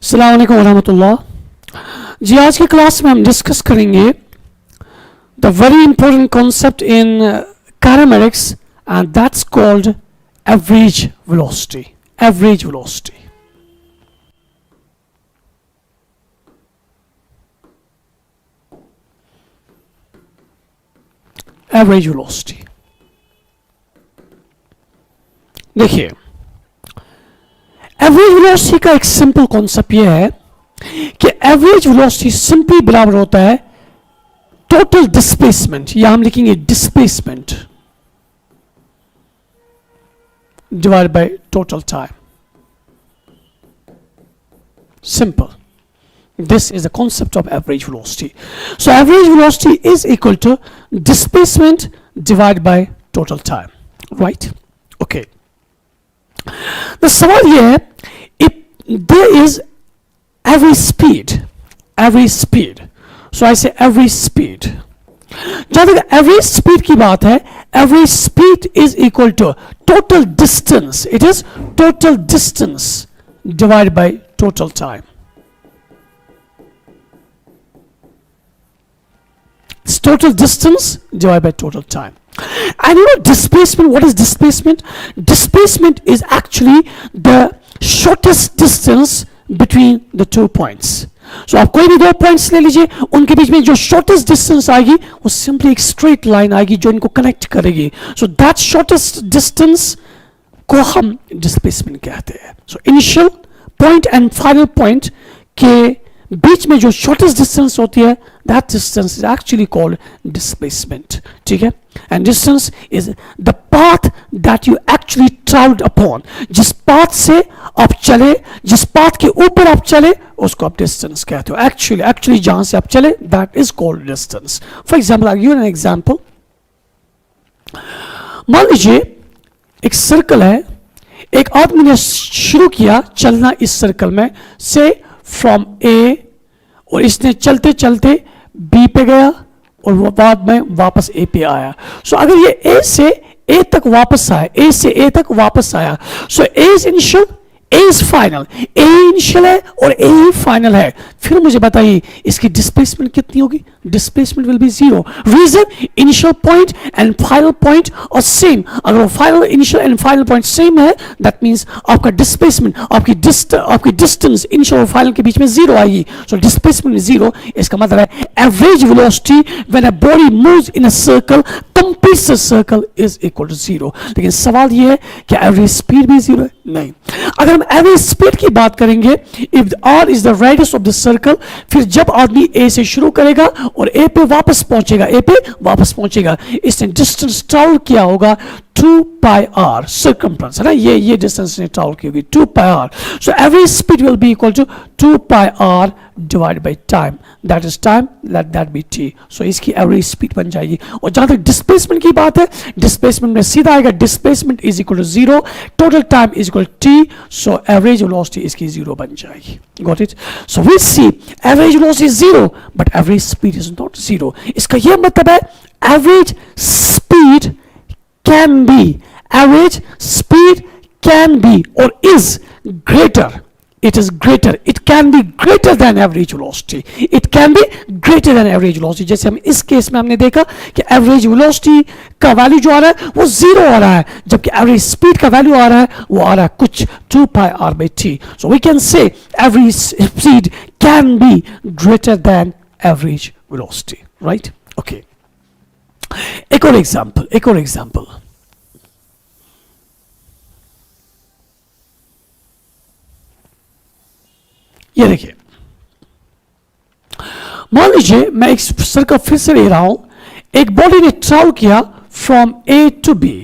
अस्सलाम वालेकुम रहमतुल्लाह। जी आज की क्लास में हम डिस्कस करेंगे the very important concept in kinematics and that's called average velocity. Average velocity, average velocity. देखिए, एवरेज वेलोसिटी का एक सिंपल कॉन्सेप्ट यह है कि एवरेज वेलोसिटी सिंपली बराबर होता है टोटल डिस्प्लेसमेंट, या हम लिखेंगे displacement divide by total time. Simple, this is the concept of average velocity. So average velocity is equal to displacement divided by total time, right? Okay. The सवाल ये है, if there is average speed, so I say average speed. जहां तक average speed की बात है, average speed is equal to total distance, it is total distance divide by total time. It's total distance divided by total time. And you know displacement, what is displacement? Displacement is actually the shortest distance between the 2 points. So आप कोई भी 2 points ले लीजिए, उनके बीच में जो shortest distance आएगी वो simply एक straight line आएगी जो इनको connect करेगी. So that shortest distance को हम displacement कहते हैं. So initial point and final point के बीच में जो shortest distance होती है, that distance is actually called displacement. ठीक है? And distance is the path that you actually traveled upon. जिस path से आप चले, जिस path के ऊपर आप चले, उसको आप distance कहते हो. Actually जहां से आप चले, that is called distance. For example, I'll give you an example. मान लीजिए एक सर्कल है, एक आदमी ने शुरू किया चलना इस सर्कल में से फ्रॉम ए, और इसने चलते चलते बी पे गया और वो बाद में वापस ए पे आया. सो अगर ये ए से ए तक वापस आया, ए से ए तक वापस आया, so A is initial, A is final, A initial है और ए ही फाइनल है. फिर मुझे बताइए इसकी डिस्प्लेसमेंट कितनी होगी? Displacement will be 0. Reason, initial point and final point और सेम. अगर वो final, initial and final point same है, दैट मींस आपका डिस्प्लेसमेंट, आपकी डिस्टेंस इनिशियल और फाइनल के बीच में 0 आएगी. सो डिस्प्लेसमेंट 0. इसका मतलब है average velocity when a body moves in a circle completes the circle is equal to 0. लेकिन सवाल ये है कि एवरेज स्पीड भी 0 है? नहीं. अगर हम एवरेज स्पीड की बात करेंगे, if r is the radius of the circle, फिर जब आदमी ए से शुरू करेगा और ए पे वापस पहुंचेगा, इसने डिस्टेंस ट्रैवल किया होगा 2 pi r circumference, है ना? ये डिस्टेंस ने ट्रैवल की होगी 2 pi r. So average speed will be equal to 2 pi r divided by time, that is time, let that be t. So इसकी एवरेज स्पीड बन जाएगी. और जहां तक डिस्प्लेसमेंट की बात है, डिस्प्लेसमेंट में सीधा आएगा displacement is equal to 0, total time is equal to t. So average velocity इसकी 0 बन जाएगी. Got it? So we see average velocity 0 but average speed is not 0. इसका यह मतलब है average speed can be, average speed can be or is greater. It is greater. It can be greater than average velocity. It can be greater than average velocity. जैसे हम इस case में हमने देखा कि average velocity का value जो आ रहा है वो 0 आ रहा है, जबकि average speed का वैल्यू आ रहा है वो आ रहा है कुछ 2 pi r by t. So we can say average speed can be greater than average velocity, right? Okay. एक और एग्जाम्पल. ये देखिए, मान लीजिए मैं एक सर्कल फिर से ले रहा हूं. एक बॉडी ने ट्रैवल किया फ्रॉम ए टू बी.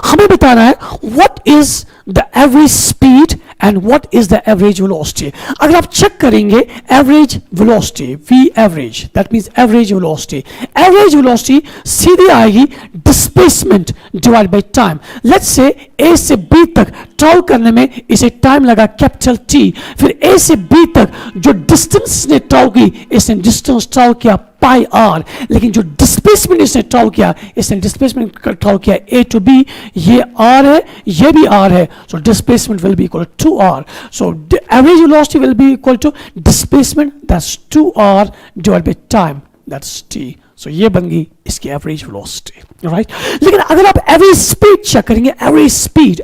हमें बताना है what is the average speed and what is the average velocity. अगर आप चेक करेंगे average velocity, we average, that means average velocity सीधी आएगी displacement divide by time. Let's say A से B तक ट्रैवल करने में इसे टाइम लगा कैपिटल टी. फिर ए से बी तक जो डिस्टेंस ने ट्रैवल की, इसने डिस्टेंस ट्रैवल किया पाई आर, लेकिन जो डिस्प्लेसमेंट इसने ट्रावल किया, इसने डिस्प्लेसमेंट ट्रावल किया ए टू बी, ये आर है, ये भी आर है, so displacement will be equal to R. So average velocity will be equal to displacement, that's 2r divide by time, that's t. सो ये बन गई इसकी एवरेज वेलोसिटी, राइट. लेकिन अगर आप एवरेज स्पीड चेक करेंगे, average speed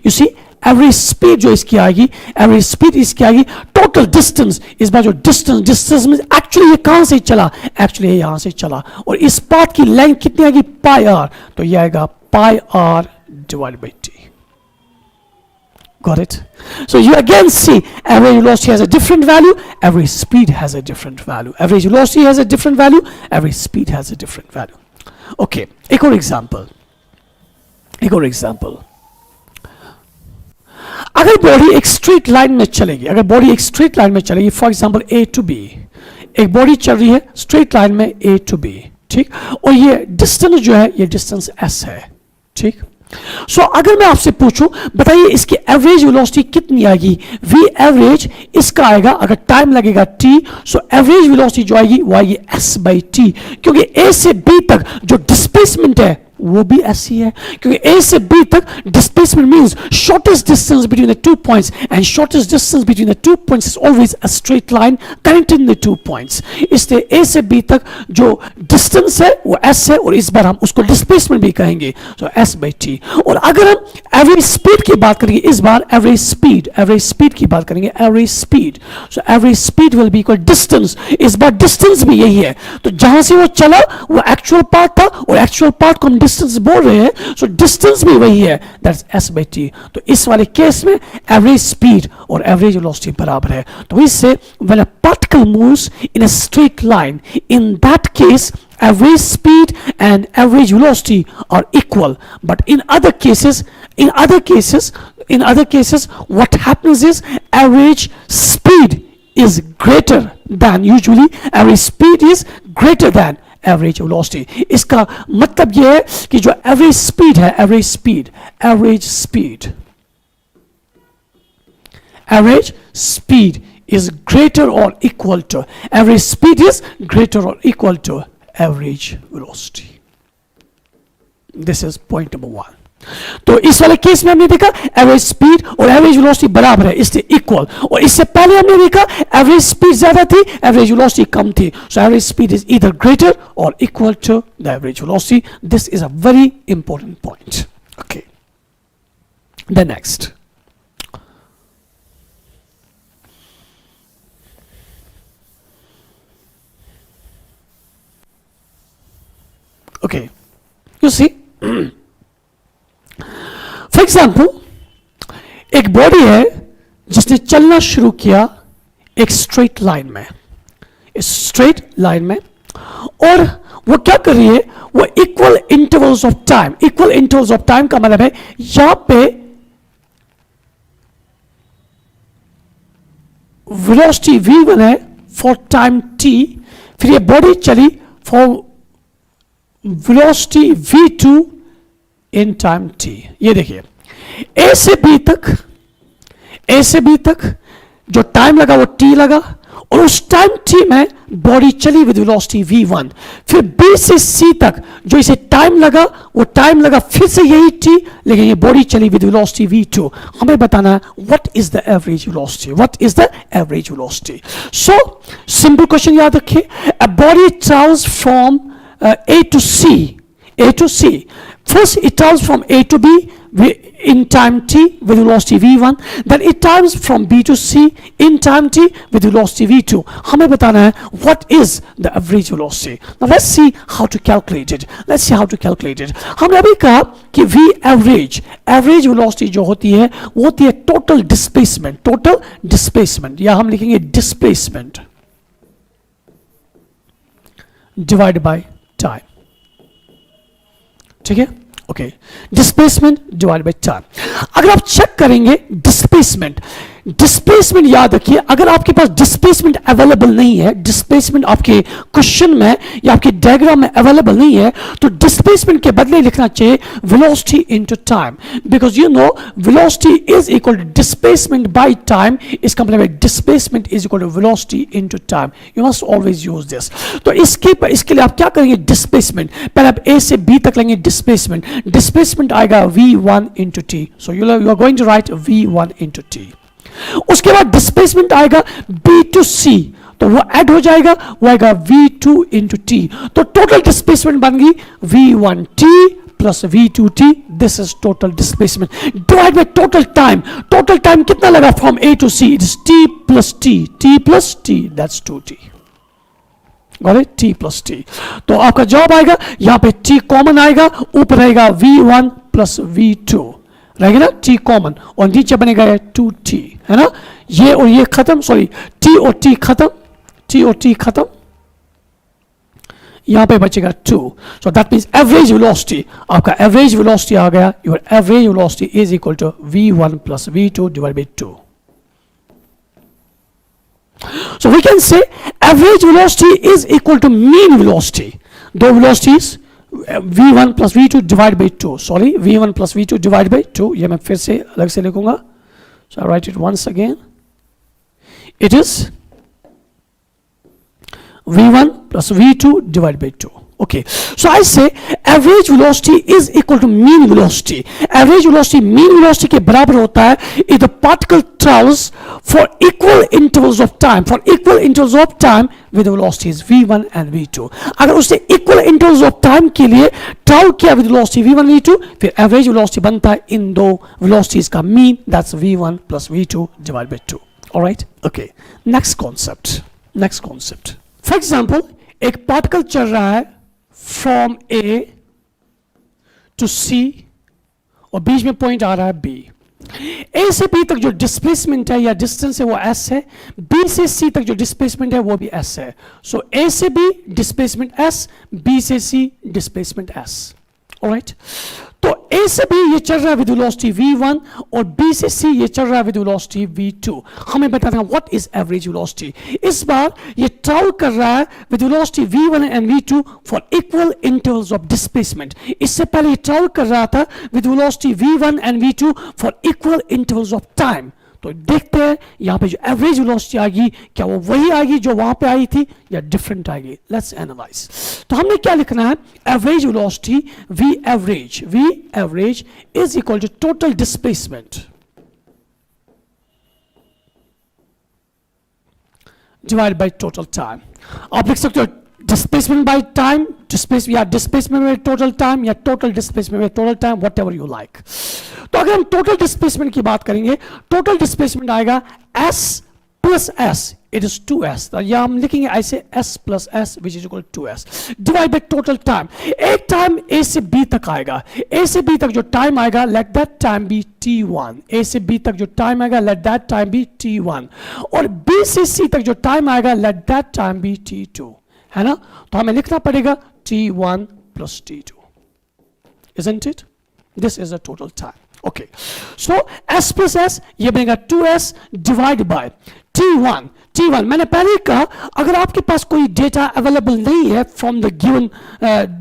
you see, average speed जो इसकी आएगी, एवरेज स्पीड इसकी आएगी टोटल डिस्टेंस. इस बार जो डिस्टेंस में एक्चुअली ये कहां से चला, एक्चुअली यहां से चला, और इस पाथ की लेंथ कितनी आएगी, पाई आर, तो ये आएगा pi R divide by T. Got it? So you again see average velocity has a different value, average speed has a different value. Average velocity has a different value, average speed has a different value. Okay, एक और example. अगर body एक straight line में चलेगी, for example A to B, एक body चल रही है स्ट्रेट लाइन में ए टू बी, ठीक, और ये डिस्टेंस जो है, ये डिस्टेंस एस है, ठीक. सो अगर मैं आपसे पूछूं, बताइए इसकी एवरेज वेलोसिटी कितनी आएगी, वी एवरेज इसका आएगा, अगर टाइम लगेगा t, सो एवरेज वेलोसिटी जो आएगी वो आएगी s बाई टी, क्योंकि a से b तक जो डिस्प्लेसमेंट है वो भी ऐसी है, क्योंकि A से B तक displacement means shortest distance between the two points, and shortest distance between the two points is always a straight line connecting the two points. इसलिए A से B तक जो डिस्टेंस है वो S है, और इस बार हम उसको डिस्प्लेसमेंट भी कहेंगे, तो S बाई टी. और अगर हम एवरेज स्पीड की बात करेंगे, इस बार एवरेज स्पीड की बात करेंगे, average speed, so average speed will be equal distance. इस बार डिस्टेंस भी यही है, तो जहां से वो चला वो एक्चुअल पार्ट था, और एक्चुअल पार्ट को हम डिस्टेंस बोल रहे हैं, सो डिस्टेंस भी वही है, दैट्स s बाई टी. तो इस वाले केस में एवरेज स्पीड और एवरेज वेलोसिटी बराबर है. तो इससे when a particle moves in a straight line, in that case average speed and average velocity are equal, but in other cases what happens is average speed is greater than, usually average speed is greater than average velocity. इसका मतलब ये है कि जो average speed है, average speed is greater or equal to, average speed is greater or equal to average velocity. This is point number 1. तो इस वाले केस में हमने देखा एवरेज स्पीड और एवरेज वेलोसिटी बराबर है, इससे इक्वल. और इससे पहले हमने देखा एवरेज स्पीड ज्यादा थी, एवरेज वेलोसिटी कम थी. So average speed is either greater or equal to the average velocity. This is a very important point. Okay, the next. Okay, you see, for example, एक बॉडी है जिसने चलना शुरू किया एक स्ट्रेट लाइन में, और वो क्या कर रही है, वो इक्वल इंटरवल्स ऑफ टाइम का मतलब है यहां पे वेलोसिटी v1 है फॉर टाइम t, फिर ये बॉडी चली for velocity v2 in time t. ये देखिए A से B तक जो टाइम लगा वो t लगा, और उस टाइम t में बॉडी चली विद वेलोसिटी v1. फिर B से C तक जो इसे टाइम लगा वो टाइम लगा फिर से यही t, लेकिन ये बॉडी चली विद वेलोसिटी v2. हमें बताना है what is the average velocity. So simple question याद रखिए, a body travels from A to C. First it travels from A to B in time t with velocity v1, then it travels from B to C in time t with velocity v2. हमें बताना है what is the average velocity. Now let's see how to calculate it. हमने अभी कहा कि v average velocity जो होती है वो होती है total displacement, या हम लिखेंगे displacement divided by टाइम. ठीक है, okay, displacement divide by time. अगर आप चेक करेंगे डिस्प्लेसमेंट याद रखिए, अगर आपके पास डिस्प्लेसमेंट अवेलेबल नहीं है, डिस्प्लेसमेंट आपके क्वेश्चन में या आपके डायग्राम में अवेलेबल नहीं है, तो डिस्प्लेसमेंट के बदले लिखना चाहिए velocity into time, because you know velocity is equal to displacement by time, इसका मतलब है displacement is equal to velocity into time. You must always use this. तो इसके लिए आप क्या करेंगे, डिस्प्लेसमेंट पहले आप ए से बी तक लेंगे, डिस्प्लेसमेंट आएगा v1 into T, so you are going to write v1 into T. उसके बाद डिस्प्लेसमेंट आएगा B टू C, तो वो ऐड हो जाएगा, वो आएगा V2 इंटू टी, तो टोटल डिस्प्लेसमेंट बन गई V1T plus V2T, this is total displacement divide by total time. Total time कितना लगा from A to C, it is T plus T, that's 2T, T plus T। तो आपका जवाब आएगा, यहां पे T कॉमन आएगा, ऊपर रहेगा V1 प्लस V2 रहेगा ना, T कॉमन, और नीचे बनेगा 2T, है ना, ये और ये खत्म, सॉरी T और T खत्म, यहां पे बचेगा 2, so that means average velocity, आपका एवरेज वेलोसिटी आ गया, your average velocity is equal to V1 plus V2 divide by 2। So we can say average velocity is equal to mean velocity. Though velocities v1 plus v2 divided by 2. Sorry, v1 plus v2 divided by 2. ये मैं फिर से अलग से लिखूंगा. So I write it once again. It is v1 plus v2 divided by 2. Okay, so I say average velocity is equal to mean velocity. Average velocity mean velocity के बराबर होता है if the particle travels for equal intervals of time, with the velocities v1 and v2. अगर उसने equal intervals of time के लिए travel किया with velocity v1 v2, फिर average velocity बनता है इन दो velocities का mean, that's v1 plus v2 divided by 2. Alright, okay. Next concept. For example, एक particle चल रहा है from A to C और बीच में पॉइंट आ रहा है B. A से B तक जो डिस्प्लेसमेंट है या डिस्टेंस है वो S है, B से C तक जो डिस्प्लेसमेंट है वो भी S है. सो A से B डिस्प्लेसमेंट S, B से C डिस्प्लेसमेंट S. ऑलराइट, तो A से B ये चल रहा है विद वेलोसिटी v1 और B से C ये चल रहा है विद वेलोसिटी v2. हमें बताना है व्हाट इज एवरेज वेलोसिटी. इस बार ये ट्रैवल कर रहा है with velocity v1 and v2 for equal intervals of displacement. इससे पहले ये ट्रैवल कर रहा था with velocity v1 and v2 for equal intervals of time. तो देखते हैं यहाँ पे जो एवरेज वेलोसिटी आएगी, क्या वो वही आएगी जो वहां पे आई थी या डिफरेंट आएगी. Let's analyse. तो हमने क्या लिखना है, average velocity v average is equal to total displacement divide by total time. आप लिख सकते हो displacement by time, displacement by total time या total displacement by total time, whatever you like. तो अगर हम total displacement की बात करेंगे, total displacement आएगा s plus s, it is 2s. तो या हम लिखेंगे ऐसे s plus s which is equal to 2s divide by total time. एक टाइम a से b तक आएगा, a से b तक जो टाइम आएगा let that time be t1. a से b तक जो टाइम आएगा let that time be t1 और b से c तक जो टाइम आएगा let that time be t2, है ना. तो हमें लिखना पड़ेगा t1 plus t2, isn't it? This is the total time. Okay, so s plus s ये बनेगा 2s divided by t1. मैंने पहले कहा अगर आपके पास कोई डेटा अवेलेबल नहीं है फ्रॉम द गिवन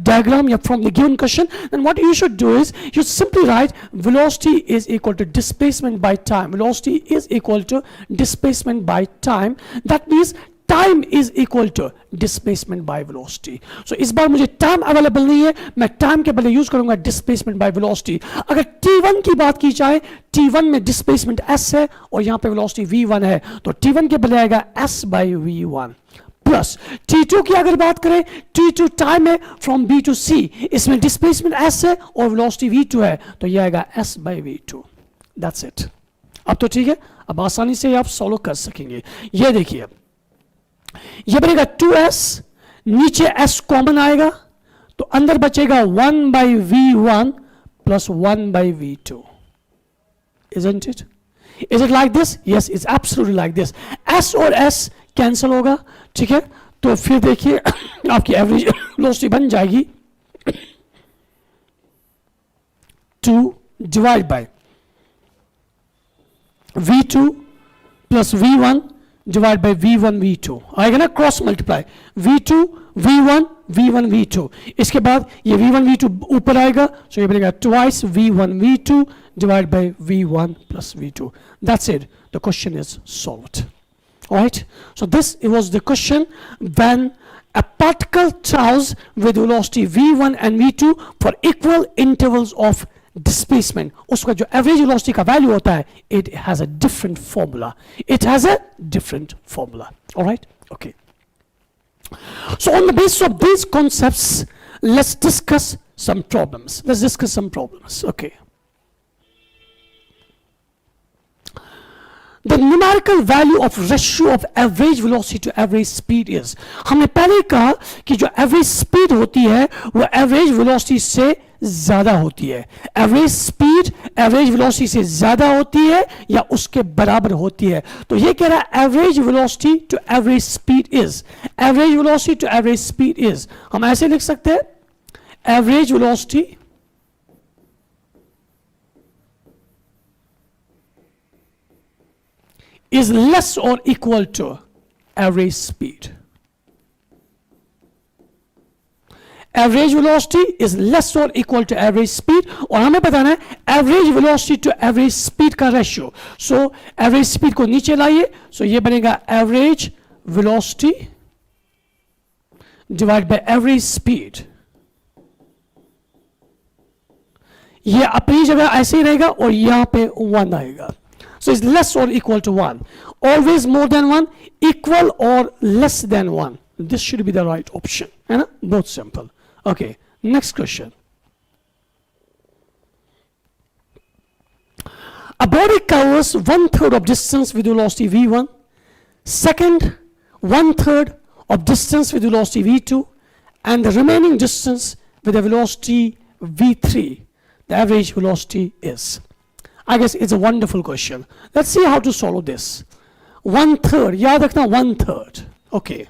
डायग्राम या from the given question, then what you should do is you simply write velocity is equal to displacement by time. Velocity is equal to displacement by time. That means time is equal to displacement by velocity. So इस बार मुझे time available नहीं है, मैं time के बदले use करूंगा displacement by velocity. अगर t1 की बात की जाए, t1 में डिस्प्लेसमेंट s है और यहां पे वेलोसिटी v1 है, तो t1 के बदले आएगा s bye v1 plus t2 की अगर बात करें, t2 टाइम है फ्रॉम b टू c, इसमें डिस्प्लेसमेंट s है और वेलोसिटी v2 है, तो यह आएगा s bye v2. That's it. अब तो ठीक है, अब आसानी से आप सॉल्व कर सकेंगे. ये देखिए ये बनेगा 2s, नीचे s कॉमन आएगा तो अंदर बचेगा 1 by v1 plus 1 by v2. Isn't it? Is it like this? Yes, it's absolutely like this. s और s कैंसिल होगा, ठीक है. तो फिर देखिए आपकी एवरेज वेलोसिटी बन जाएगी 2 divide by v2 plus V1 divide by V1 V2 आएगा ना, cross multiply V2 V1 V1 V2, इसके बाद ये V1 V2 ऊपर आएगा, सो ये बनेगा twice V1 V2 divide by V1 plus V2. That's it. The question is solved. Alright, so this was the question when a particle travels with velocity V1 and V2 for equal intervals of displacement. उसका जो average velocity का value होता है, it has a different formula. It has a different formula. Alright, okay. So on the basis of these concepts, let's discuss some problems. Let's discuss some problems. Okay. The numerical value of ratio of average velocity to average speed is, हमने पहले कहा कि जो average speed होती है वो average velocity से ज्यादा होती है. Average speed average velocity से ज्यादा होती है या उसके बराबर होती है. तो ये कह रहा है average velocity to average speed is, average velocity to average speed is, हम ऐसे लिख सकते हैं average velocity is less or equal to average speed. Average velocity is less or equal to average speed, और हमें बताना है average velocity to average speed का ratio. So average speed को नीचे लाइए, so ये बनेगा average velocity divided by average speed. ये अपनी जगह ऐसे ही रहेगा और यहाँ पे 1 आएगा. So it's less or equal to 1. Always more than 1, equal or less than 1. This should be the right option. And both simple. Okay, next question. A body covers 1/3 of distance with velocity v1, second 1/3 of distance with velocity v2, and the remaining distance with a velocity v3. The average velocity is. I guess it's a wonderful question. Let's see how to solve this. 1/3, याद रखना 1/3. Okay,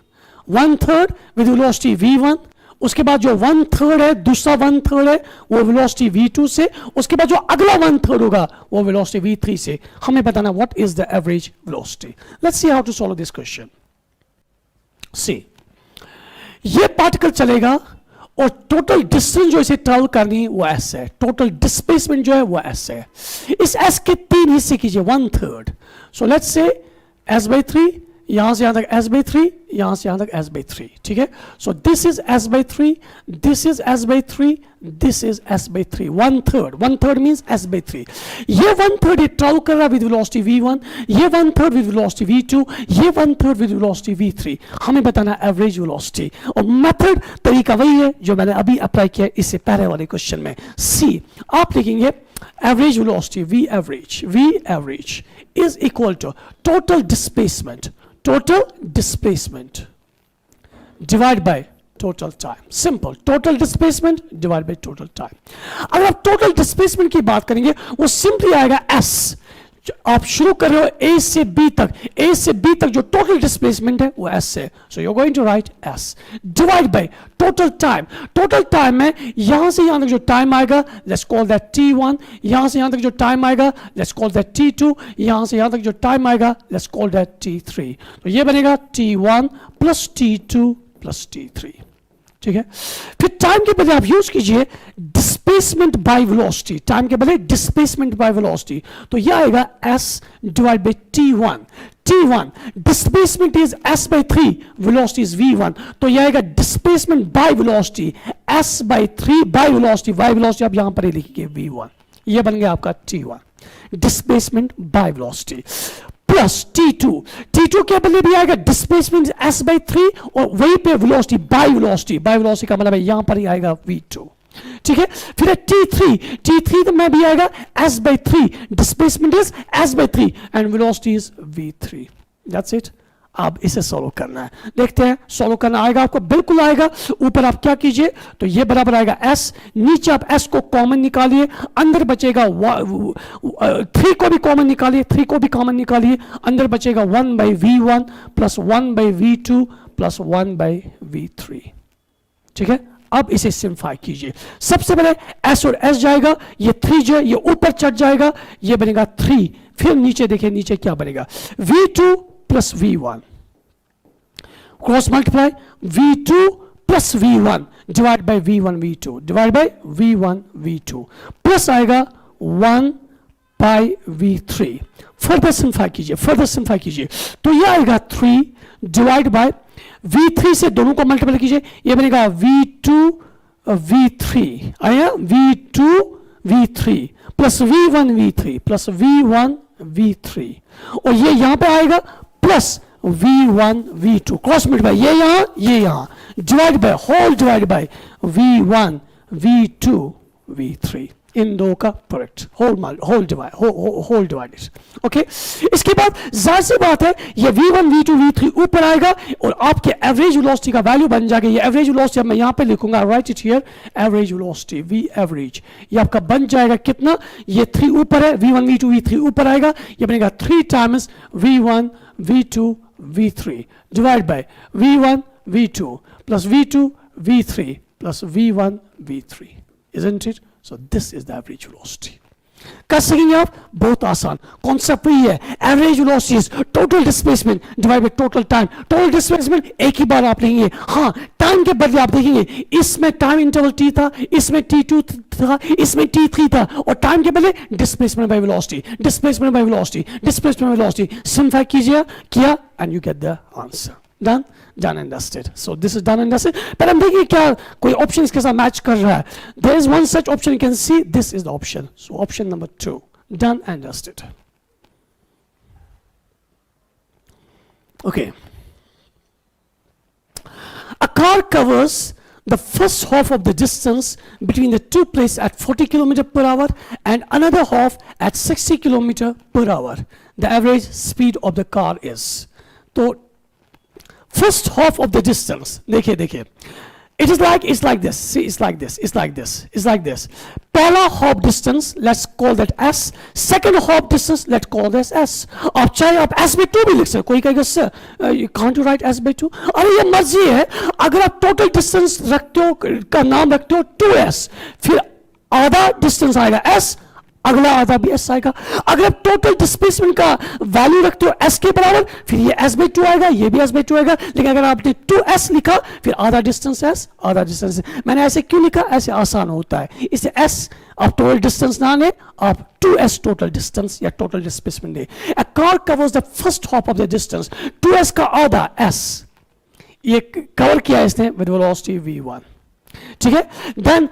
1/3 with velocity v1. उसके बाद जो 1/3 है, दूसरा 1/3 है, वो velocity v2 से. उसके बाद जो अगला 1/3 होगा, वो velocity v3 से. हमें बताना what is the average velocity. Let's see how to solve this question. See, ये पार्टिकल चलेगा और टोटल डिस्टेंस जो इसे ट्रैवल करनी है वो एस है, टोटल डिस्प्लेसमेंट जो है वो एस है. इस एस के 3 हिस्से कीजिए, 1/3. सो लेट्स से s/3, यहां से यहां तक s/3, यहां से यहां तक s/3. ठीक है, so this is s/3, this is s/3, this is s/3. 1/3 means s/3. ये 1/3 ट्रैवल कर रहा है विद वेलोसिटी v1, ये 1/3 विद वेलोसिटी v2, ये 1/3 विद वेलोसिटी v3. हमें बताना एवरेज वेलोसिटी, और मेथड तरीका वही है जो मैंने अभी अप्लाई किया इससे पहले वाले क्वेश्चन में. सी, आप लिखेंगे average velocity v average is equal to total displacement divided by total time. Simple. Total displacement divided by total time. अगर आप total displacement की बात करेंगे वो simply आएगा s. आप शुरू कर रहे हो a से b तक, a से b तक जो total displacement है वो s है. So you're going to write s divided by total time. Total time में यहां से यहां तक जो time आएगा, let's call that t1. यहां से यहां तक जो time आएगा, let's call that t2. यहां से यहां तक जो time आएगा, let's call that t3. तो ये बनेगा t1 plus t2 plus t3. ठीक है, फिर टाइम के बदले आप यूज कीजिए डिस्प्लेसमेंट बाय वेलोसिटी. टाइम के बदले डिस्प्लेसमेंट बाय वेलोसिटी, तो यह आएगा s divide by t1. Displacement is s/3, velocity is v1, तो यह आएगा displacement by velocity s/3 by velocity. By velocity आप यहां पर ही लिखिए v1. यह बन गया आपका t1, displacement by velocity, plus t2 के बदले भी आएगा डिस्प्लेसमेंट s/3 और वहीं पे वेलोसिटी बाय वेलोसिटी का मतलब है यहां पर ही आएगा v2. ठीक है, फिर t3 में भी आएगा s/3, displacement is s/3 and velocity is v3. That's it. अब इसे सॉल्व करना है, देखते हैं सॉल्व करना आएगा आपको, बिल्कुल आएगा. ऊपर आप क्या कीजिए, तो ये बराबर आएगा s, नीचे आप s को कॉमन निकालिए, अंदर बचेगा 3 को भी कॉमन निकालिए, अंदर बचेगा 1/v1 plus 1/v2 plus 1/v3. ठीक है, अब इसे सिंप्लीफाई कीजिए. सबसे पहले s और s जाएगा, ये 3 जो है ये ऊपर चढ़ जाएगा, ये बनेगा 3, फिर नीचे देखिए, नीचे क्या बनेगा, v2 plus v1 cross multiply v2 plus v1 divide by v1 v2 divide by v1 v2 plus आएगा 1 बाय v3। फर्दर सिंप्लीफाई कीजिए तो ये आएगा 3 डिवाइड बाय v3 से दोनों को मल्टीप्लाई कीजिए, ये बनेगा v2 v3 आया, v2 v3 plus v1 v3 plus v1 v3 और ये यहां पे आएगा plus v1 v2 cross multiply, ये यहां divide by whole divide by v1 v2 v3 इन दो का प्रोडक्ट होल डिवाइडेड। ओके, इसके बाद जाहिर सी बात है ये v1 v2 v3 ऊपर आएगा और आपके एवरेज वेलोसिटी का वैल्यू बन जाएगा। ये एवरेज वेलोसिटी मैं यहां पे लिखूंगा, right it here, average velocity v average, ये आपका बन जाएगा कितना, ये 3 ऊपर है, v1 v2 v3 ऊपर आएगा, ये बनेगा 3 times v1 v2 v3 divide by v1 v2 plus v2 v3 plus v1 v3, isn't it? So this is the average velocity. कर सकेंगे आप, बहुत आसान कॉन्सेप्ट वही है, average velocity is total displacement divide by total time. Total displacement एक ही बार आप लेंगे, हाँ टाइम के बदले आप देखेंगे इसमें टाइम इंटरवल t था, इसमें t2 था, इसमें t3 था और टाइम के बदले displacement by velocity, displacement by velocity, displacement by velocity, simplify कीजिए किया and you get the answer. Done and dusted. So this is done and dusted. पर हम देखिए क्या कोई ऑप्शन इसके साथ मैच कर रहा है। There is one such option you can see. This is the option. So option number 2. Done and dusted. Okay. A car covers the first half of the distance between the two places at 40 km/h and another half at 60 km/h. The average speed of the car is. तो first half of the distance, देखिए it is like this, see it's like this, पहला half distance let's call that s, second half distance let's call this s। आप चाहे आप s by 2 भी लिख सकते, कोई कहेगा sir can't you write s by 2, अरे ये मर्जी है, अगर आप total distance रखते हो का नाम रखते हो 2s, फिर आधा distance आएगा s, अगला आधा भी s आएगा। अगर आप टोटल डिस्प्लेसमेंट का वैल्यू रखते हो s के बराबर, फिर ये s by 2 आएगा, ये भी s by 2 आएगा, लेकिन अगर आपने 2s लिखा फिर आधा डिस्टेंस s, आधा डिस्टेंस। मैंने ऐसे क्यों लिखा, ऐसे आसान होता है, इससे s आप टोटल डिस्टेंस ना ले, आप 2s टोटल डिस्टेंस या टोटल डिस्प्लेसमेंट ले। A car covers the first half of the distance, 2s का आधा s ये कवर किया इसने विद वेलोसिटी v1, ठीक है। देन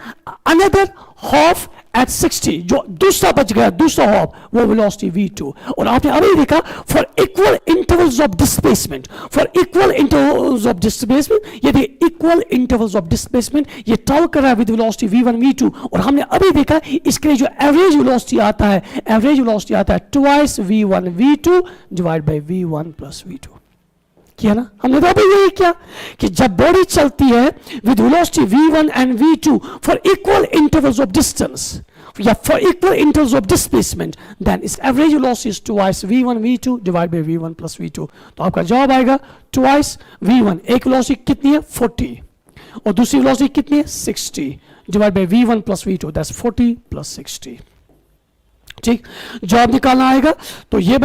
अनदर हाफ एट 60, जो दूसरा बच गया, दूसरा हाफ वो वेलोसिटी v2। और आपने अभी देखा for equal intervals of displacement, for equal intervals of displacement, यदि इक्वल इंटरवल्स ऑफ डिस्प्लेसमेंट ये ट्रैवल कर रहा है विद वेलोसिटी v1 v2, और हमने अभी देखा इसके लिए जो एवरेज वेलोसिटी आता है, एवरेज वेलोसिटी आता है twice v1 v2 divide by v1 plus v2। किया ना हमने, तो अभी यही किया कि जब बॉडी चलती है with velocity v1 and v2 for equal intervals of distance या for equal intervals of displacement, then its average velocity is twice v1 v2 divide by v1 plus v2। तो आपका जवाब आएगा ट्वाइस v1, एक velocity कितनी है 40 और दूसरी वेलोसिटी कितनी है 60 divide by v1 plus v2, that's 40 plus 60। ठीक, जवाब निकालना आएगा तो ये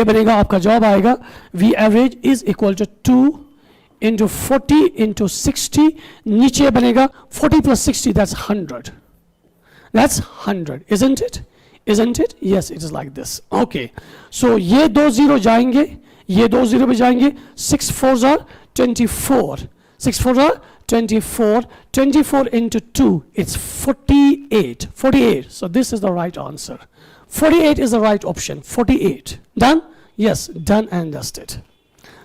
बनेगा आपका जवाब आएगा v average is equal to 2 into 40 into 60, नीचे बनेगा 40 plus 60 that's 100, that's 100, isn't it? Yes, it is like this. Okay, so ये दो जीरो जाएंगे, ये दो जीरो भी जाएंगे, 6 4s are 24, 6 4s are 24, 24 into 2 it's 48, 48, so this is the right answer. 48 is the right option. 48. Done? Yes, done and dusted.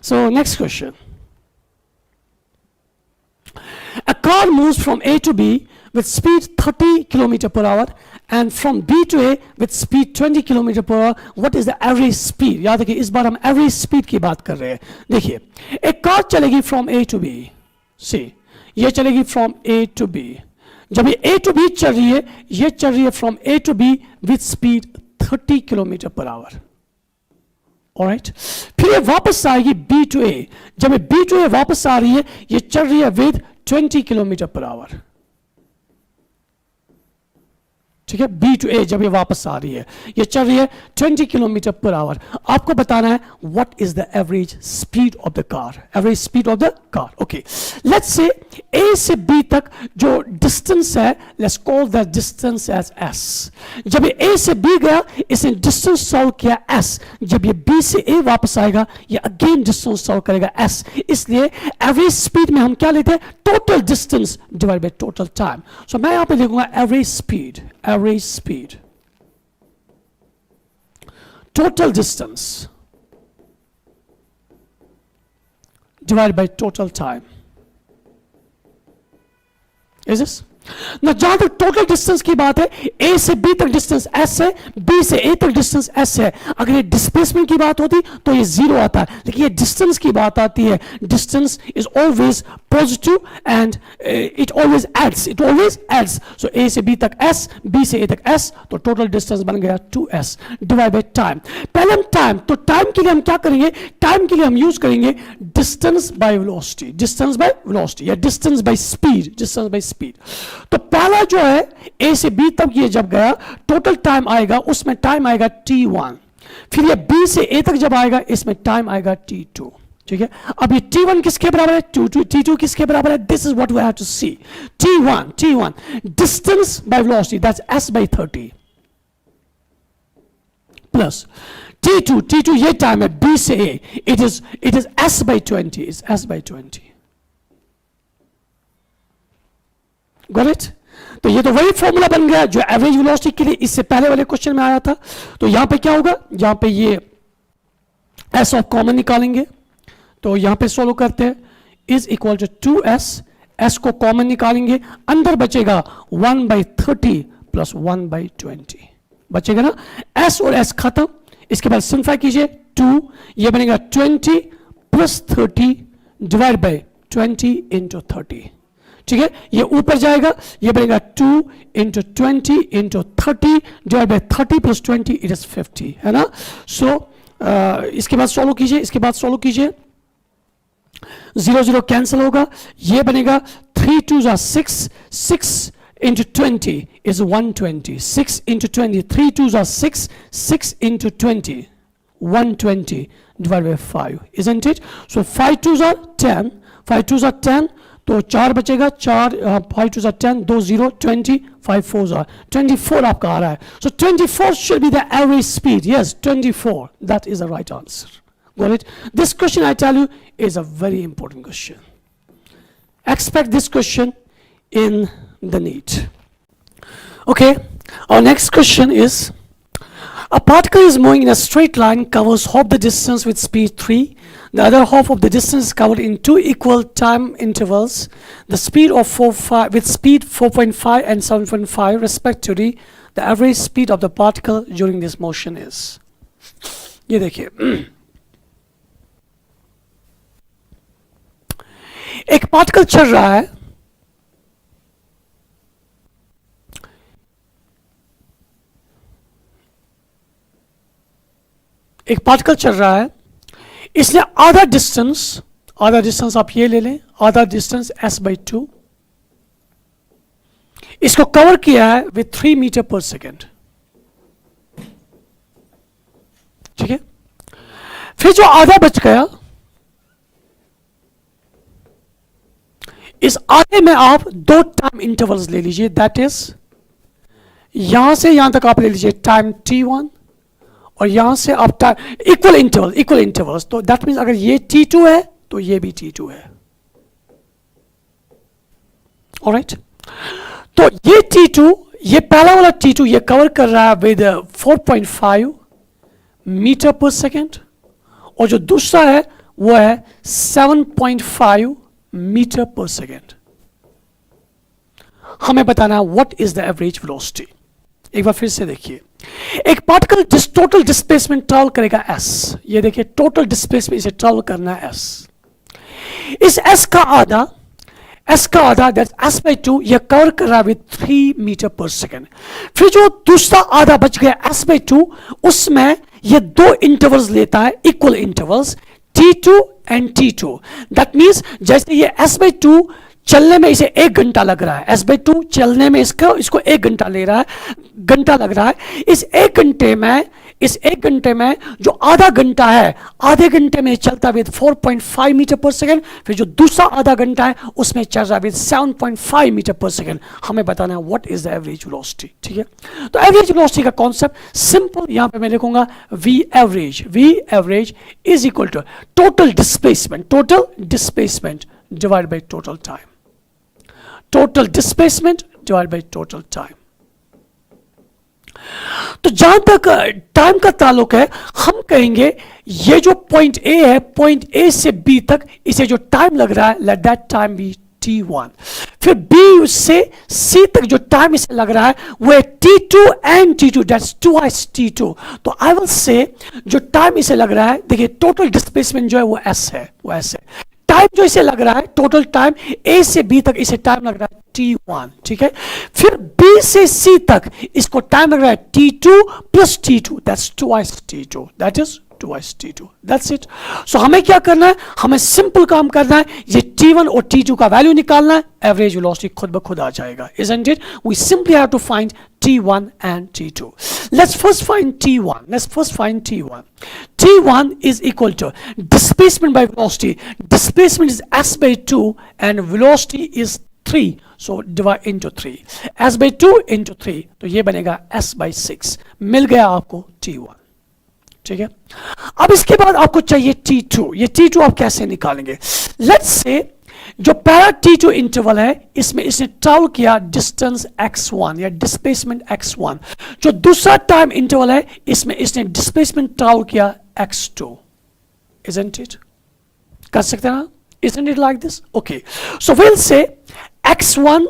So next question. A car moves from A to B with speed 30 km/h and from B to A with speed 20 km/h. What is the average speed? याद रखिए इस बार हम average speed की बात कर रहे हैं। देखिए एक कार चलेगी from A to B, see ये चलेगी from A to B, जब ये A to B चल रही है, ये चल रही है from A to B with speed 30 km/h, alright। फिर ये वापस आएगी B to A, जब ये B to A वापस आ रही है, ये चल रही है with 20 km/h, ठीक है, बी टू ए जब ये वापस आ रही है, ये चल रही है 20 किलोमीटर पर आवर। आपको बताना है what is the average speed of the car, average speed of the car. Okay, let's say A से बी तक जो डिस्टेंस है, let's call the distance as S. जब ये ए से बी गया, इसने डिस्टेंस सॉल्व किया एस। जब ये बी से ए वापस आएगा, ये अगेन डिस्टेंस सॉल्व करेगा एस। इसलिए एवरेज स्पीड में हम क्या लेते हैं, total distance divide by total time. So मैं यहां पे लिखूंगा average speed, average speed, total distance divided by total time. Is this? ना जहां तक टोटल डिस्टेंस की बात है, ए से बी तक डिस्टेंस एस है, बी से ए तक डिस्टेंस एस है। अगर ये डिस्प्लेसमेंट की बात होती तो ये जीरो आता है, लेकिन ये डिस्टेंस की बात आती है। Distance is always positive and it always adds, it always adds. So A से बी तक एस, बी से ए तक एस, तो टोटल डिस्टेंस बन गया 2s डिवाइड बाय टाइम। पहले हम टाइम, तो टाइम के लिए हम क्या करेंगे, टाइम के लिए हम यूज करेंगे distance by velocity, distance by velocity या distance by speed, distance by speed. तो पहला जो है ए से बी तक ये जब गया, टोटल टाइम आएगा, उसमें टाइम आएगा t1। फिर ये बी से ए तक जब आएगा, इसमें टाइम आएगा t2। ठीक है, अब ये t1 किसके बराबर है, t2 किसके बराबर है, this is what we have to see. t1 distance by velocity, that's s by 30 प्लस t2 ये टाइम है b से a, it is s by 20, is s by 20। Got it? तो ये तो वही फॉर्मूला बन गया जो एवरेज वेलोसिटी के लिए इससे पहले वाले क्वेश्चन में आया था। तो यहां पे क्या होगा, यहां पे ये s ऑफ कॉमन निकालेंगे, तो यहां पे सोल्व करते हैं, is equal to 2s, s को कॉमन निकालेंगे, अंदर बचेगा 1/30 प्लस 1/20 बचेगा ना, s और s खत्म। इसके बाद सिंप्लीफाई कीजिए, 2 ये बनेगा 20 प्लस 30 डिवाइड बाय 20 इंटू 30। ठीक है, ये ऊपर जाएगा, ये बनेगा 2 into 20 into 30 divide by 30 plus 20, it is 50, है ना। सो इसके बाद सॉल्व कीजिए, इसके बाद सॉल्व कीजिए, 0 0 कैंसिल होगा, ये बनेगा 3 2 6, 6 into 20 is 120, 6 into 20, 3 2s are 6, 6 into 20, 120 divided by 5, isn't it? So 5 2s are 10, 5 2s are 10, तो 4 बचेगा, 4 5 2s are 10, 2 0 20, 5 4s are 24 आपका आ रहा है। So 24 should be the average speed, yes 24, that is the right answer. Got it? This question I tell you is a very important question. Expect this question in the NEET. Okay, our next question is, a particle is moving in a straight line, covers half the distance with speed 3, the other half of the distance is covered in 2 equal time intervals, the speed of 5 with speed 4.5 and 7.5 respectively, the average speed of the particle during this motion is। ये देखिए, एक particle चल रहा है, एक particle चल रहा है, इसने आधा डिस्टेंस आप ये ले लें, आधा डिस्टेंस s/2 इसको कवर किया है विथ 3 मीटर पर सेकेंड। ठीक है, फिर जो आधा बच गया, इस आधे में आप 2 टाइम इंटरवल्स ले लीजिए, दैट इज यहां से यहां तक आप ले लीजिए टाइम t1 और यहां से आप टाइम इक्वल इंटरवल्स। तो दैट मीन्स अगर ये t2 है तो ये भी t2 है। ऑलराइट, तो ये t2, ये पहला वाला t2 ये कवर कर रहा है विद 4.5 मीटर पर सेकेंड, और जो दूसरा है वो है 7.5 मीटर पर सेकेंड। हमें बताना है what is the average velocity. एक बार फिर से देखिए, एक पार्टिकल टोटल डिस्प्लेसमेंट ट्रैवल करेगा s, ये देखिए टोटल डिस्प्लेसमेंट इसे ट्रैवल करना है s। इस s का आधा दैट्स s/2 ये कवर कर रहा है विद 3 मीटर पर सेकेंड। फिर जो दूसरा आधा बच गया s/2, उसमें ये 2 इंटरवल्स लेता है, equal intervals t2 and t2। That means जैसे ये s/2 चलने में इसे 1 घंटा लग रहा है, S/2 चलने में इसको 1 घंटा ले रहा है, घंटा लग रहा है। इस 1 घंटे में जो आधा घंटा है, आधे घंटे में चलता विद 4.5 मीटर पर सेकेंड, फिर जो दूसरा आधा घंटा है उसमें चल रहा है विद 7.5 मीटर पर सेकेंड। हमें बताना है what is the average velocity. ठीक है, तो एवरेज वेलोसिटी का कॉन्सेप्ट सिंपल, यहां पे मैं लिखूंगा V average is equal to total displacement divide by total time, total displacement divide by total time. तो जहां तक टाइम का ताल्लुक है, हम कहेंगे ये जो पॉइंट ए है, पॉइंट ए से बी तक इसे जो टाइम लग रहा है, let that time B T1। फिर बी से सी तक जो टाइम इसे लग रहा है वो है T2 and T2, that's twice T2। तो आई विल से जो टाइम इसे लग रहा है, देखिए टोटल डिस्प्लेसमेंट जो है वो S है, वो S है। टाइम जो इसे लग रहा है, टोटल टाइम ए से बी तक इसे टाइम लग रहा है T1। ठीक है, फिर बी से सी तक इसको टाइम लग रहा है T2 plus T2, that's twice T2, that is twice T2, that's it। so हमें क्या करना है, हमें सिंपल काम करना है, ये T1 और T2 का वैल्यू निकालना है, एवरेज वेलोसिटी खुद ब खुद आ जाएगा, isn't it? we simply have to find T1 and T2। let's first find T1। T1 is equal to displacement by velocity, displacement is S by 2 and velocity is 3, so divide into 3, S by 2 into 3, तो ये बनेगा S by 6। मिल गया आपको T1। ठीक है, अब इसके बाद आपको चाहिए T2। ये T2 आप कैसे निकालेंगे? लेट्स से जो पहला T2 इंटरवल है, इसमें इसने ट्रैवल किया डिस्टेंस x1 या डिस्प्लेसमेंट x1। जो दूसरा टाइम इंटरवल है, इसमें इसने डिस्प्लेसमेंट ट्रैवल किया x2। Isn't it? कर सकते हैं ना? Isn't it like this? Okay, so we'll say x1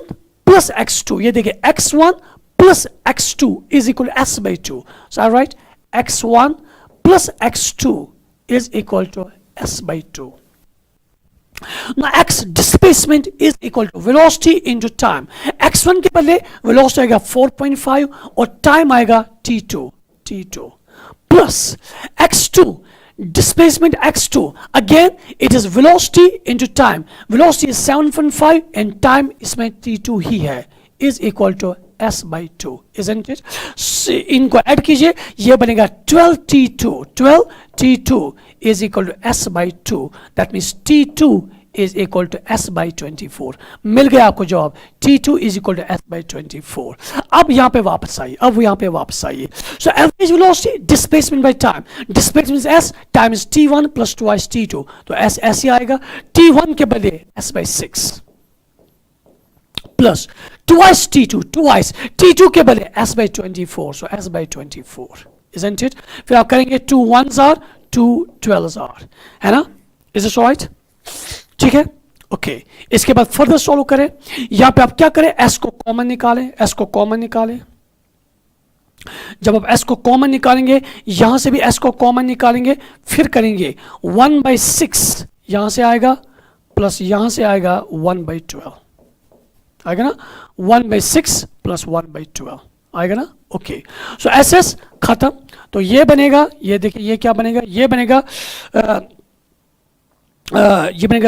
plus x2। ये देखिए x1 plus x2 is equal to s by 2। so I write x1 plus x2 is equal to s by 2। now x displacement is equal to velocity into time। x1 के बदले velocity आएगा 4.5 और time आएगा t2 plus x2 displacement x2, again it is velocity into time, velocity is 7.5 and time इसमें t2 ही है, is equal to s by 2, isn't it? इनको add कीजिए, ये बनेगा 12t2 is equal to s by 2, that means t2 is equal to s by 24। मिल गया आपको जवाब, t2 is equal to s by 24। अब यहाँ पे वापस आइए, so average velocity displacement by time, displacement is s, time is t1 plus twice t2, तो s ही आएगा, t1 के बदले s by 6 plus twice T2 के बदले s by 24, so s by 24, isn't it? फिर आप करेंगे 2 1s are 2 12s are, है ना? Is this right? ठीक है, ओके। इसके बाद फर्दर सॉल्व करें। यहां पे आप क्या करें, s को कॉमन निकालें, जब आप s को कॉमन निकालेंगे, यहां से भी s को कॉमन निकालेंगे, फिर करेंगे 1/6 यहां से आएगा प्लस यहां से आएगा 1/12 आएगा ना, 1/6 प्लस 1/12 आएगा ना, ओके। सो एस खत्म, तो ये बनेगा, ये देखिए ये क्या बनेगा, ये बनेगा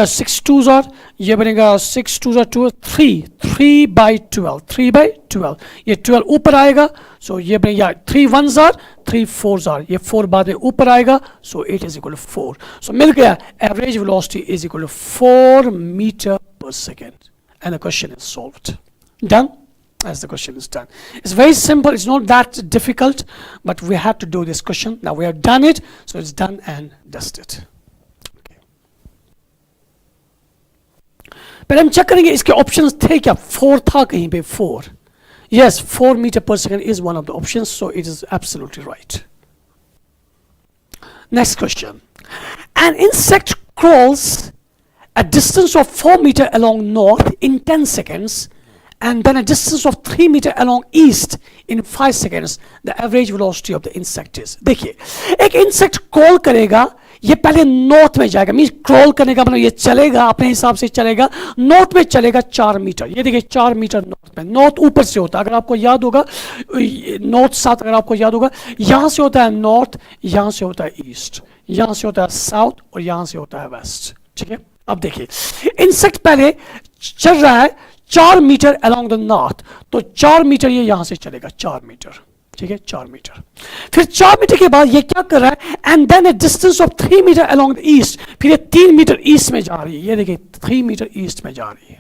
6 2s are, ये बनेगा 6 2s are 2, 3/12, ये 12 ऊपर आएगा, सो ये बनेगा 3 1s are 3 4s are, ये 4 बाद में ऊपर आएगा, so it is equal to 4। So मिल गया average velocity is equal to 4 metre per second, and the question is solved. Done? As the question is done. It's very simple, it's not that difficult, but we have to do this question. Now we have done it, so it's done and dusted. Okay. पहले हम check करेंगे इसके options थे क्या, 4 था कहीं पे, 4। Yes, 4 meter per second is one of the options, so it is absolutely right. Next question. An insect crawls a distance of 4 meter along north in 10 seconds and then a distance of 3 meter along east in 5 seconds. The average velocity of the insect is। देखिए, एक insect crawl करेगा, ये पहले north में जाएगा, mean crawl करने का मतलब ये चलेगा, अपने हिसाब से चलेगा, नॉर्थ में चलेगा 4 मीटर। ये देखिए 4 मीटर नॉर्थ में, नॉर्थ ऊपर से होता है, अगर आपको याद होगा नॉर्थ साउथ, अगर आपको याद होगा, यहां से होता है नॉर्थ, यहां से होता है ईस्ट, यहां से होता है साउथ और यहां से होता है वेस्ट। ठीक है, अब देखिए इंसेक्ट पहले चल रहा है 4 मीटर अलोंग द नॉर्थ, तो 4 मीटर ये यहां से चलेगा 4 मीटर, ठीक है 4 मीटर। फिर 4 मीटर के बाद ये क्या कर रहा है, and then a distance of 3 metre along the east, फिर ये 3 मीटर ईस्ट में जा रही है, ये देखिए 3 मीटर ईस्ट में जा रही है।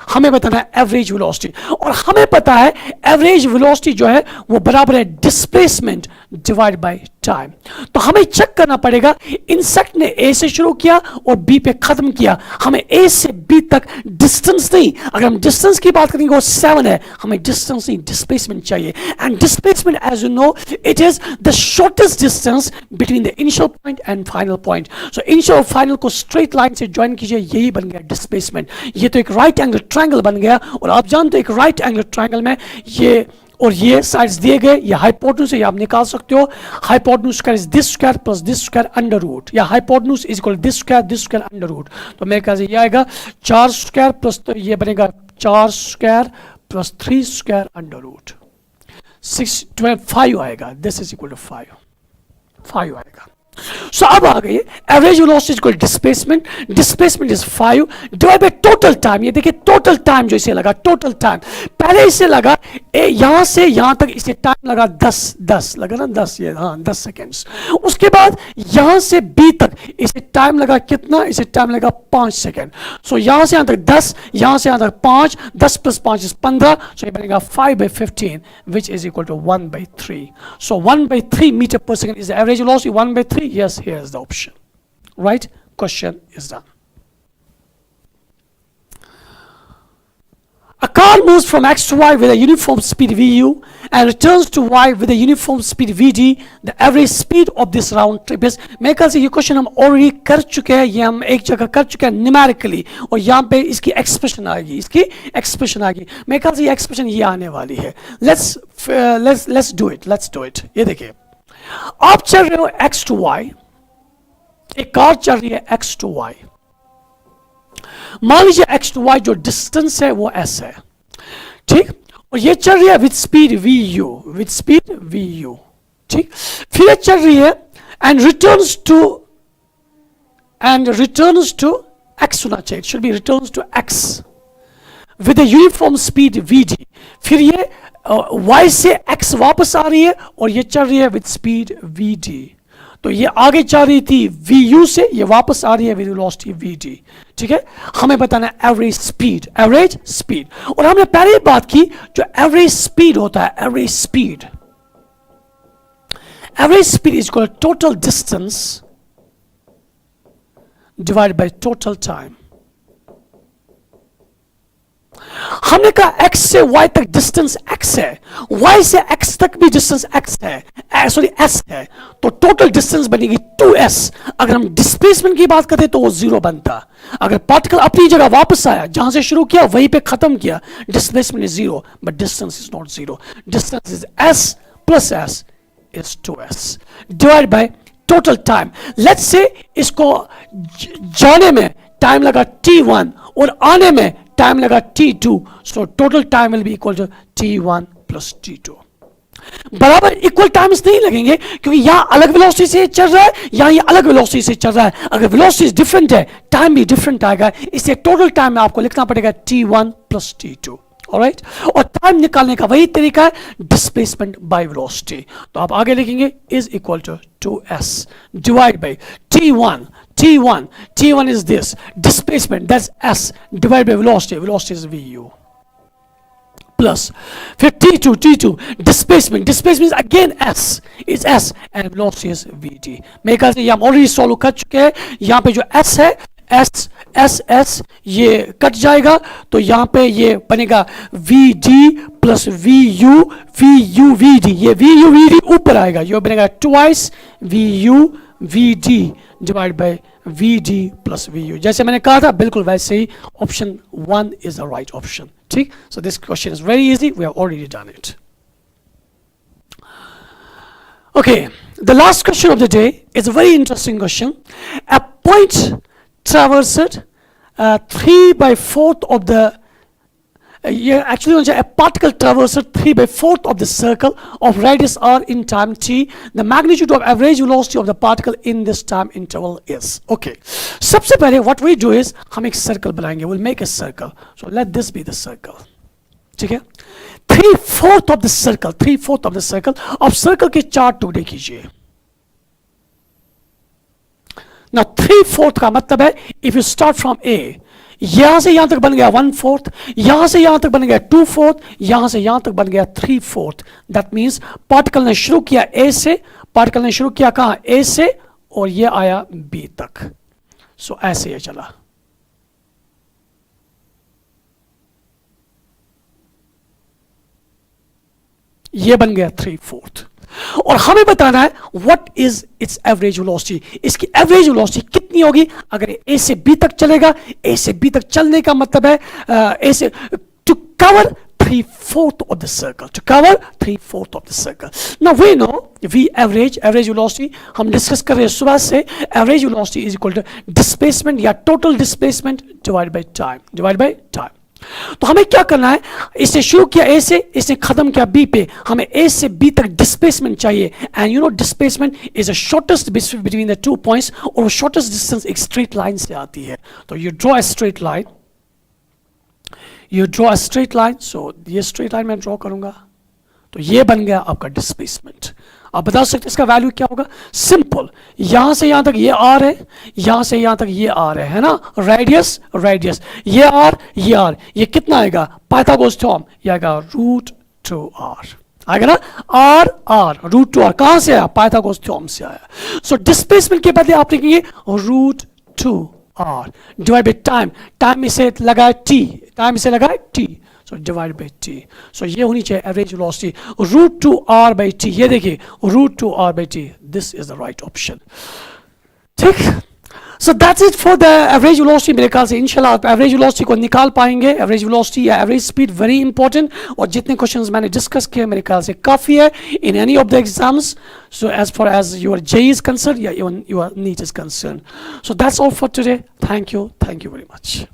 हमें बताना है एवरेज वेलोसिटी, और हमें पता है एवरेज वेलोसिटी जो है वो बराबर है डिस्प्लेसमेंट डिवाइड बाय टाइम। तो हमें चेक करना पड़ेगा इंसेक्ट ने ए से शुरू किया और बी पे खत्म किया, हमें ए से बी तक डिस्टेंस नहीं, अगर हम डिस्टेंस की बात करेंगे वो 7 है, हमें डिस्टेंस नहीं डिस्प्लेसमेंट चाहिए। And displacement as you know it is the shortest distance between the initial point and final point. So initial और फाइनल को स्ट्रेट लाइन से ज्वाइन कीजिए, यही बन गया डिस्प्लेसमेंट। ये तो एक राइट एंगल ट्रायंगल बन गया, और आप जानते हो एक राइट एंगल ट्रायंगल में ये और ये साइड्स दिए गए, ये हाइपोटेन्यूज है, ये आप निकाल सकते हो। Hypotenuse square is this square plus this square under root, या hypotenuse is equal this square under root. तो मेरे ख्याल से ये आएगा 4 स्क्वायर प्लस, तो ये बनेगा 4 square plus 3 square under root 6 12 5 आएगा, दिस इज इक्वल टू 5 आएगा। सो अब आ गई average velocity equal displacement, displacement is 5 divide by total time. ये देखिए टोटल टाइम जो इसे लगा, टोटल टाइम पहले इसे लगा यहां से यहां तक इसे टाइम लगा 10 लगा ना 10, ये हाँ 10 सेकेंड्स। उसके बाद यहां से बी तक इसे टाइम लगा कितना, इसे टाइम लगा 5 सेकेंड। सो यहां से यहां तक 10, यहां से यहां तक 5, 10 प्लस 5 इज 15, सो ये बनेगा 5/15 which is equal to 1/3। So 1/3 metre per second is the average velocity, 1/3। Yes, here is the option. Right? Question is done. A car moves from X to Y with a uniform speed Vu and returns to Y with a uniform speed Vd. The average speed of this round trip is. मेरे ख्याल से ये question हम already कर चुके हैं, ये हम एक जगह कर चुके हैं न्यूमेरिकली, और यहाँ पे इसकी एक्सप्रेशन आएगी, इसकी एक्सप्रेशन आएगी। मेरे ख्याल से ये एक्सप्रेशन ये आने वाली है। Let's do it. ये देखिए आप चल रहे हो X to Y, एक कार चल रही है X to Y, मान लीजिए X to Y जो डिस्टेंस है वो S है, ठीक, और ये चल रही है विद स्पीड VU, ठीक। फिर ये चल रही है एंड रिटर्न्स टू X होना चाहिए, should be returns to X with a uniform speed Vd। फिर ये Y से X वापस आ रही है और ये चल रही है विद स्पीड Vd। तो ये आगे चल रही थी Vu से, ये वापस आ रही है विद वेलोसिटी Vd, ठीक है। हमें बताना है एवरेज स्पीड, और हमने पहले बात की जो एवरेज स्पीड होता है, average speed is equal total distance divide by total time. हमने कहा x से y तक डिस्टेंस x है, y से x तक भी डिस्टेंस x है, सॉरी s है, तो टोटल डिस्टेंस बनेगी 2s। अगर हम डिस्प्लेसमेंट की बात करते तो वो 0 बनता। अगर पार्टिकल अपनी जगह वापस आया, जहां से शुरू किया वहीं पे खत्म किया, displacement is 0, but distance is not 0। Distance is s plus s is 2s divide by total time. Let's से इसको जाने में टाइम लगा t1 और आने में टाइम लगा t2, so total time will be equal to t1 plus t2। बराबर इक्वल टाइम्स नहीं लगेंगे क्योंकि यहां अलग वेलोसिटी से चल रहा है, यहां ये अलग वेलोसिटी से चल रहा है। अगर वेलोसिटी डिफरेंट है टाइम भी डिफरेंट आएगा, इसलिए टोटल टाइम में आपको लिखना पड़ेगा t1 प्लस t2। ऑलराइट, और टाइम निकालने का वही तरीका है डिस्प्लेसमेंट बाय वेलोसिटी। तो आप आगे लिखेंगे is equal to 2s divide by t1 is this displacement, that's s divided by velocity is vu, plus फिर t2 displacement is again s and velocity is vt। मेरे ख्याल से ये हम ऑलरेडी सॉल्व कर चुके हैं। यहाँ पे जो s है s ये कट जाएगा, तो यहाँ पे ये बनेगा vd प्लस vu vd, ये vu vd ऊपर आएगा, ये बनेगा twice vu vd divide by vd plus vu। जैसे मैंने कहा था बिल्कुल वैसे ही option 1 is the right option, ठीक। So this question is very easy, we have already done it. Okay, the last question of the day is a very interesting question. A point traversed 3/4 of the ये actually होना चाहिए, a particle traverses 3/4 of the circle of radius r in time t. The magnitude of average velocity of the particle in this time interval is. Okay. सबसे पहले what we do is हम एक circle बनाएंगे. We'll make a circle. So let this be the circle. ठीक है. 3/4 of the circle. 3/4 of the circle. अब circle के 4 टुकड़े कीजिए. Now 3/4 का मतलब है if you start from A, यहां से यहां तक बन गया 1/4, यहां से यहां तक बन गया 2/4, यहां से यहां तक बन गया 3/4. दैट मीन्स पार्टिकल ने शुरू किया ए से, पार्टिकल ने शुरू किया कहां, ए से, और ये आया बी तक. सो ऐसे ये चला. ये बन गया 3/4. और हमें बताना है what is it's average velocity. इसकी एवरेज वेलोसिटी कितनी होगी अगर ए से बी तक चलेगा. ए से बी तक चलने का मतलब है ए से to cover 3/4 of the circle, to cover 3/4 of the circle. Now we know v average velocity हम डिस्कस कर रहे हैं सुबह से. Average velocity is equal to displacement या total displacement divide by time. तो हमें क्या करना है, इसने शुरू किया ए से, इसने खत्म किया बी पे, हमें ए से बी तक डिस्प्लेसमेंट चाहिए. And you know displacement is a shortest between the 2 points, और वो शॉर्टेस्ट डिस्टेंस एक स्ट्रेट लाइन से आती है. तो you draw a straight line, so ये स्ट्रेट लाइन मैं ड्रॉ करूंगा. तो ये बन गया आपका डिस्प्लेसमेंट. आप बता सकते हैं इसका वैल्यू क्या होगा. सिंपल, यहां से यहां तक ये आर है, यहां से यहां तक ये आर है ना, रेडियस, ये आर, ये कितना आएगा, पाइथागोरस थ्योरम, ये आएगा √2r. आएगा ना, आर √2r. कहां से आया, पाइथागोरस थ्योरम से आया. सो डिस्प्लेसमेंट के बदले आप लिखेंगे √2r डिवाइड बाय टाइम इसे लगाए t, so divide by t. So ये होनी चाहिए average velocity √2r by t. ये देखिए √2r by t. This is the right option. ठीक. So that's it for the average velocity. मेरे ख्याल से इंशाल्लाह आप एवरेज वेलोसिटी को निकाल पाएंगे. एवरेज वेलोसिटी या एवरेज स्पीड वेरी इंपॉर्टेंट. और जितने क्वेश्चंस मैंने डिस्कस किए मेरे ख्याल से काफी है in any of the exams. So as far as your JEE is concerned, yeah, even your NEET is concerned. So that's all for today. Thank you very much.